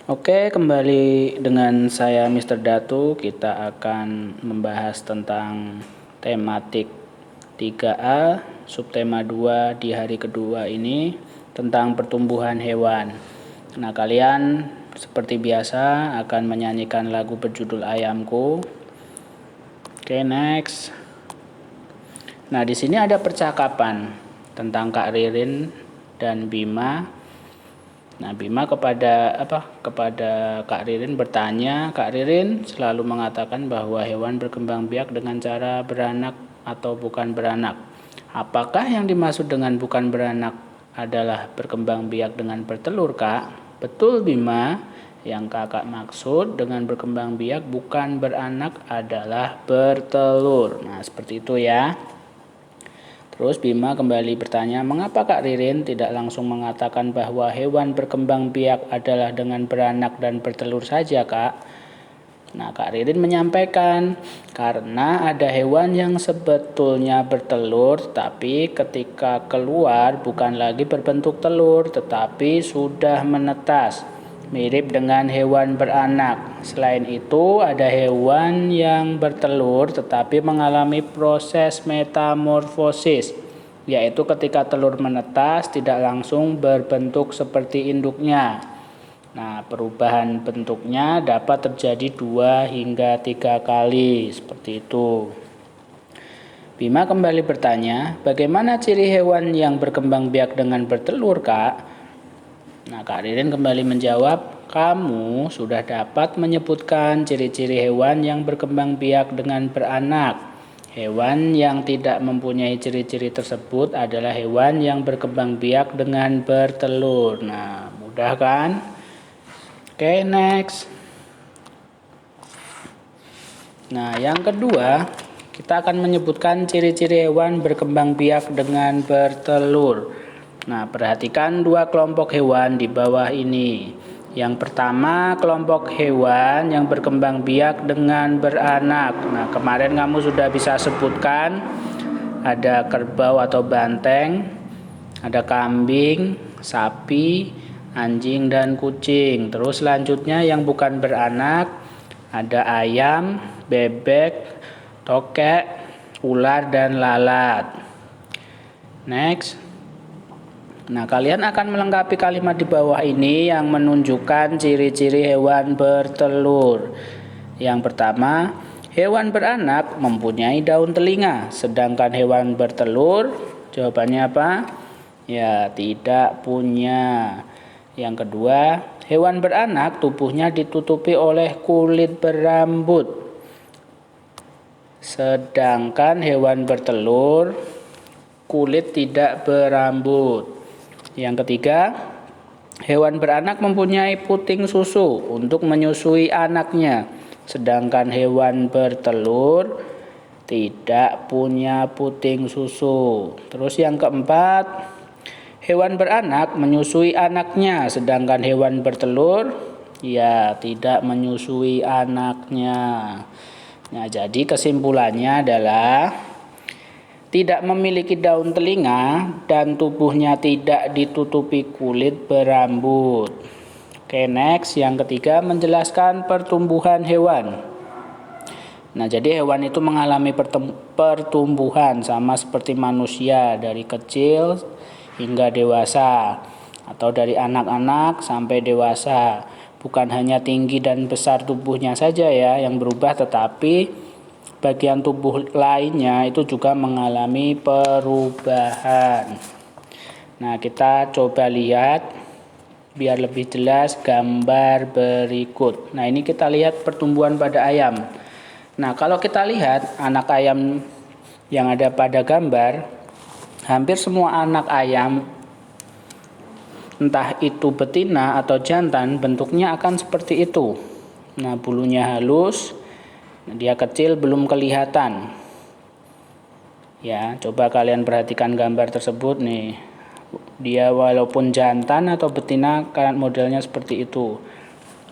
Oke, kembali dengan saya Mr. Datu. Kita akan membahas tentang tematik 3A, subtema 2 di hari kedua ini tentang pertumbuhan hewan. Nah, kalian seperti biasa akan menyanyikan lagu berjudul Ayamku. Oke, next. Nah, di sini ada percakapan tentang Kak Ririn dan Bima. Nah, Bima kepada Kak Ririn bertanya, Kak Ririn selalu mengatakan bahwa hewan berkembang biak dengan cara beranak atau bukan beranak. Apakah yang dimaksud dengan bukan beranak adalah berkembang biak dengan bertelur, Kak? Betul, Bima. Yang Kakak maksud dengan berkembang biak bukan beranak adalah bertelur. Nah, seperti itu ya. Terus Bima kembali bertanya, mengapa Kak Ririn tidak langsung mengatakan bahwa hewan berkembang biak adalah dengan beranak dan bertelur saja, Kak? Nah, Kak Ririn menyampaikan, karena ada hewan yang sebetulnya bertelur, tapi ketika keluar bukan lagi berbentuk telur, tetapi sudah menetas. Mirip dengan hewan beranak. Selain itu, ada hewan yang bertelur tetapi mengalami proses metamorfosis, yaitu ketika telur menetas tidak langsung berbentuk seperti induknya. Nah, perubahan bentuknya dapat terjadi 2 hingga 3 kali, seperti itu. Bima kembali bertanya, bagaimana ciri hewan yang berkembang biak dengan bertelur, Kak? Nah, Kak Ririn kembali menjawab, kamu sudah dapat menyebutkan ciri-ciri hewan yang berkembang biak dengan beranak. Hewan yang tidak mempunyai ciri-ciri tersebut adalah hewan yang berkembang biak dengan bertelur. Nah, mudah kan? Oke, next. Nah, yang kedua, kita akan menyebutkan ciri-ciri hewan berkembang biak dengan bertelur. Nah, perhatikan 2 kelompok hewan di bawah ini. Yang pertama, kelompok hewan yang berkembang biak dengan beranak. Nah, kemarin kamu sudah bisa sebutkan ada kerbau atau banteng, ada kambing, sapi, anjing, dan kucing. Terus selanjutnya yang bukan beranak, ada ayam, bebek, tokek, ular, dan lalat. Next. Nah, kalian akan melengkapi kalimat di bawah ini yang menunjukkan ciri-ciri hewan bertelur. Yang pertama, hewan beranak mempunyai daun telinga, sedangkan hewan bertelur, jawabannya apa? Ya, tidak punya. Yang kedua, hewan beranak tubuhnya ditutupi oleh kulit berambut, sedangkan hewan bertelur kulit tidak berambut. Yang ketiga, hewan beranak mempunyai puting susu untuk menyusui anaknya, sedangkan hewan bertelur tidak punya puting susu. Terus yang keempat, hewan beranak menyusui anaknya, sedangkan hewan bertelur ya tidak menyusui anaknya. Nah, jadi kesimpulannya adalah tidak memiliki daun telinga dan tubuhnya tidak ditutupi kulit berambut. Oke, next. Yang ketiga, menjelaskan pertumbuhan hewan. Nah, jadi hewan itu mengalami pertumbuhan sama seperti manusia dari kecil hingga dewasa, atau dari anak-anak sampai dewasa. Bukan hanya tinggi dan besar tubuhnya saja ya yang berubah, tetapi bagian tubuh lainnya itu juga mengalami perubahan. Nah, kita coba lihat biar lebih jelas gambar berikut. Nah, ini kita lihat pertumbuhan pada ayam. Nah, kalau kita lihat anak ayam yang ada pada gambar, hampir semua anak ayam, entah itu betina atau jantan, bentuknya akan seperti itu. Nah, bulunya halus, dia kecil belum kelihatan. Ya, coba kalian perhatikan gambar tersebut nih. Dia walaupun jantan atau betina kan modelnya seperti itu.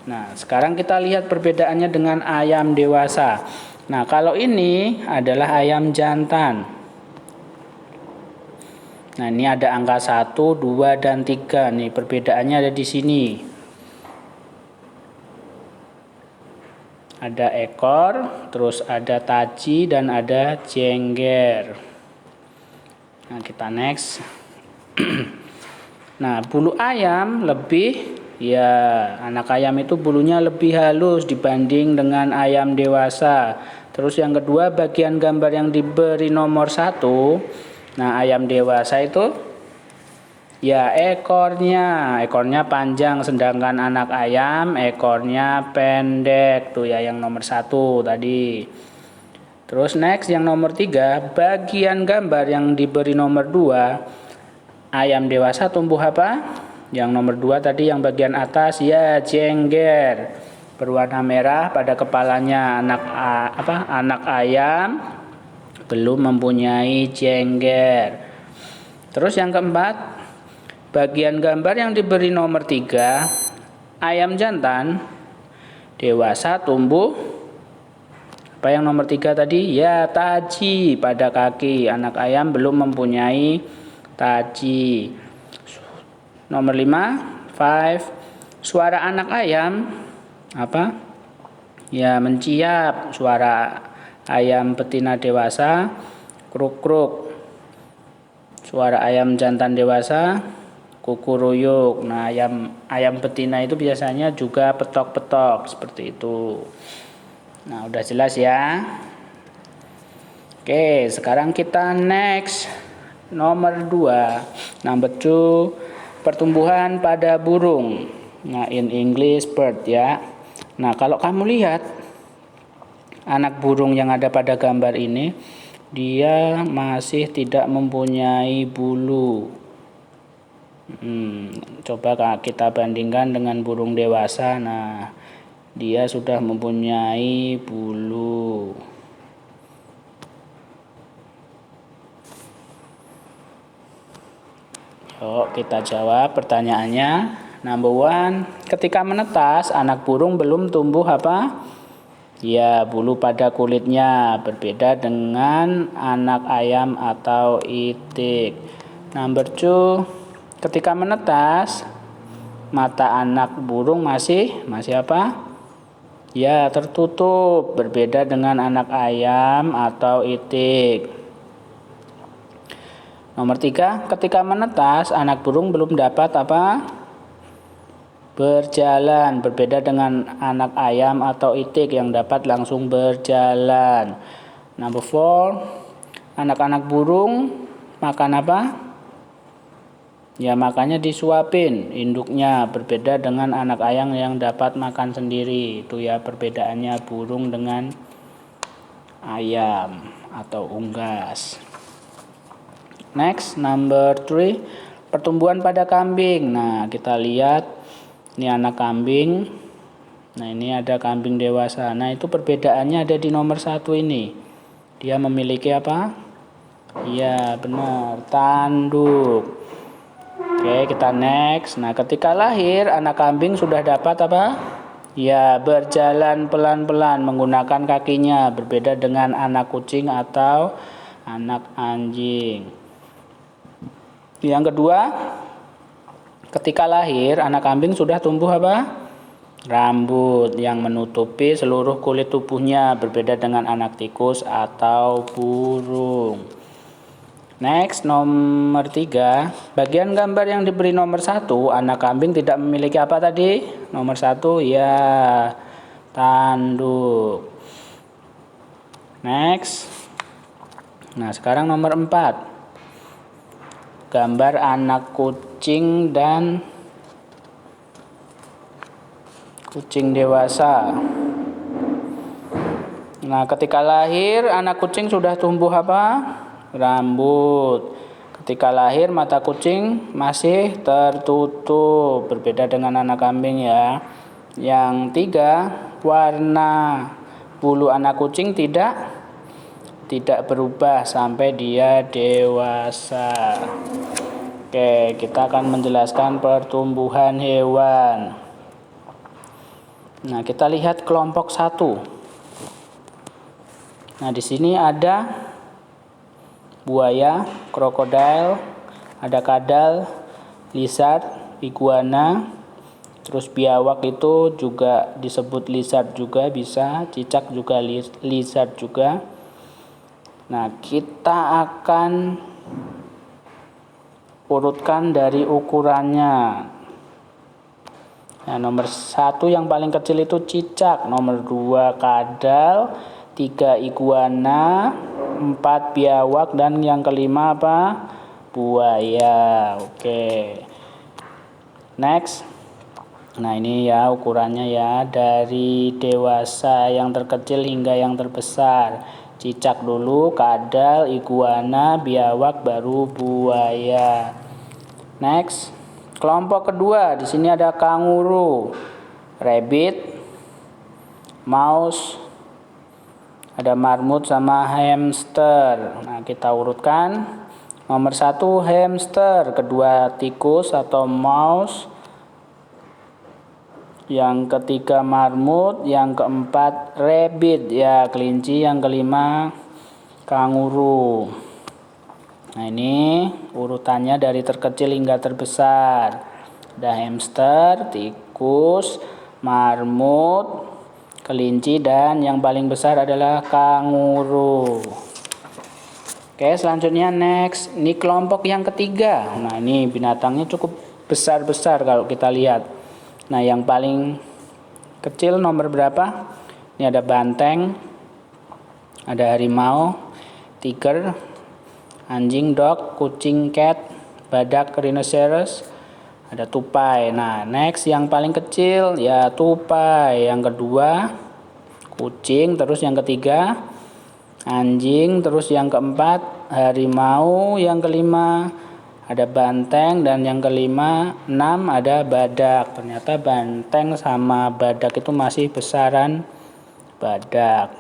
Nah, sekarang kita lihat perbedaannya dengan ayam dewasa. Nah, kalau ini adalah ayam jantan. Nah, ini ada angka 1, 2, dan 3 nih. Perbedaannya ada di sini. ada ekor, terus ada taji dan ada jengger. Nah, kita next. Nah, bulu ayam lebih, ya, anak ayam itu bulunya lebih halus dibanding dengan ayam dewasa. Terus yang kedua, bagian gambar yang diberi nomor 1. Nah, ayam dewasa itu, ya, ekornya panjang, sedangkan anak ayam ekornya pendek. Tuh ya, yang nomor 1 tadi. Terus next, yang nomor 3, bagian gambar yang diberi nomor 2. Ayam dewasa tumbuh apa? Yang nomor 2 tadi, yang bagian atas, ya, jengger. Berwarna merah pada kepalanya. Anak ayam belum mempunyai jengger. Terus yang keempat, bagian gambar yang diberi nomor 3, ayam jantan dewasa tumbuh apa yang nomor 3 tadi? Ya, taji pada kaki. Anak ayam belum mempunyai taji. Nomor 5, suara anak ayam apa? Ya, menciap. Suara ayam betina dewasa kruk-kruk. Suara ayam jantan dewasa kukuruyuk. Nah, ayam betina itu biasanya juga petok-petok seperti itu. Nah, udah jelas ya. Oke, sekarang kita next. Nomor 2. Number 2, pertumbuhan pada burung. Nah, in English bird ya. Nah, kalau kamu lihat anak burung yang ada pada gambar ini, dia masih tidak mempunyai bulu. Coba kita bandingkan dengan burung dewasa. Nah, dia sudah mempunyai bulu. Yuk kita jawab pertanyaannya. Number 1, ketika menetas anak burung belum tumbuh apa? Ya, bulu pada kulitnya, berbeda dengan anak ayam atau itik. Number 2, ketika menetas mata anak burung masih apa? Ya, tertutup, berbeda dengan anak ayam atau itik. Nomor 3, ketika menetas anak burung belum dapat apa? Berjalan, berbeda dengan anak ayam atau itik yang dapat langsung berjalan. Number 4, anak-anak burung makan apa? Ya, makannya disuapin induknya, berbeda dengan anak ayam yang dapat makan sendiri. Itu ya perbedaannya burung dengan ayam atau unggas. Next, number 3, pertumbuhan pada kambing. Nah, kita lihat ini anak kambing. Nah, ini ada kambing dewasa. Nah, itu perbedaannya ada di nomor 1 ini. Dia memiliki apa? Iya, benar, tanduk. Oke, kita next. Nah, ketika lahir anak kambing sudah dapat apa? Ya, berjalan pelan-pelan menggunakan kakinya, berbeda dengan anak kucing atau anak anjing. Yang kedua, ketika lahir anak kambing sudah tumbuh apa? Rambut yang menutupi seluruh kulit tubuhnya, berbeda dengan anak tikus atau burung. Next, nomor 3, bagian gambar yang diberi nomor 1, anak kambing tidak memiliki apa tadi? Nomor 1, ya, tanduk. Next. Nah, sekarang nomor 4, gambar anak kucing dan kucing dewasa. Nah, ketika lahir anak kucing sudah tumbuh apa? Rambut. Ketika lahir mata kucing masih tertutup, berbeda dengan anak kambing ya. Yang 3, warna bulu anak kucing tidak berubah sampai dia dewasa. Oke, kita akan menjelaskan pertumbuhan hewan. Nah, kita lihat kelompok 1. Nah, di sini ada buaya, krokodil, ada kadal, lizard, iguana, Terus biawak itu juga disebut lizard juga bisa, cicak juga lizard juga. Nah, kita akan urutkan dari ukurannya. Nah, nomor 1 yang paling kecil itu cicak, nomor 2 kadal, 3 iguana, 4 biawak, dan yang kelima apa? Buaya. Oke. Next. Nah, ini ya ukurannya ya, dari dewasa yang terkecil hingga yang terbesar. Cicak dulu, kadal, iguana, biawak, baru buaya. Next. Kelompok kedua, di sini ada kanguru, rabbit, mouse, ada marmut sama hamster. Nah, kita urutkan. Nomor 1 hamster, kedua tikus atau mouse, yang ketiga marmut, yang keempat rabbit ya kelinci, yang kelima kanguru. Nah, ini urutannya dari terkecil hingga terbesar. Ada hamster, tikus, marmut, kelinci, dan yang paling besar adalah kanguru. Oke, selanjutnya next. Ini kelompok yang ketiga. Nah, ini binatangnya cukup besar-besar kalau kita lihat. Nah, yang paling kecil nomor berapa? Ini ada banteng, ada harimau, tiger, anjing, dog, kucing, cat, badak, rhinoceros, ada tupai. Nah, next yang paling kecil ya tupai, yang kedua kucing, terus yang ketiga anjing, terus yang keempat harimau, yang kelima ada banteng, dan yang kelima 6 ada badak. Ternyata banteng sama badak itu masih besaran badak.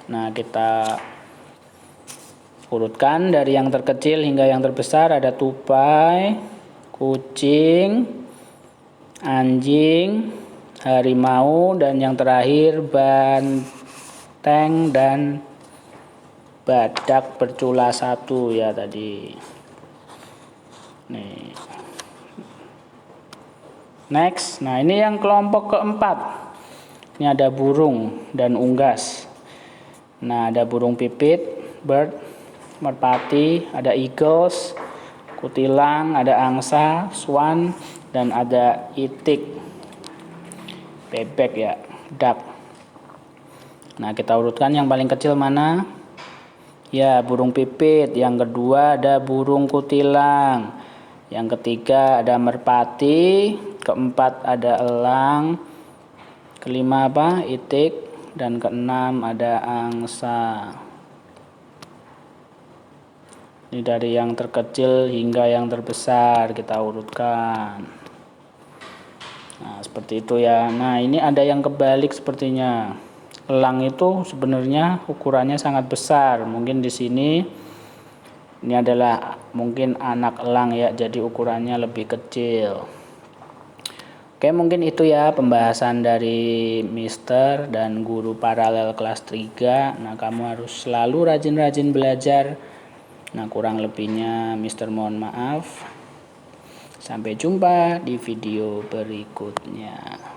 Nah, kita urutkan dari yang terkecil hingga yang terbesar. Ada tupai, kucing, anjing, harimau, dan yang terakhir banteng dan badak bercula 1 ya tadi. Nih. Next. Nah, ini yang kelompok keempat. Ini ada burung dan unggas. Nah, ada burung pipit, bird, merpati, ada eagles, kutilang, ada angsa, swan, dan ada itik, bebek ya, duck. Nah, kita urutkan yang paling kecil mana? Ya, burung pipit. Yang kedua ada burung kutilang. Yang ketiga ada merpati. Keempat ada elang. Kelima apa? Itik. Dan keenam ada angsa. Ini dari yang terkecil hingga yang terbesar kita urutkan. Nah, seperti itu ya. Nah, ini ada yang kebalik sepertinya. Elang itu sebenarnya ukurannya sangat besar. Mungkin di sini ini adalah mungkin anak elang ya, jadi ukurannya lebih kecil. Oke, mungkin itu ya pembahasan dari Mister dan guru paralel kelas 3. Nah, kamu harus selalu rajin-rajin belajar. Nah, kurang lebihnya Mister mohon maaf. Sampai jumpa di video berikutnya.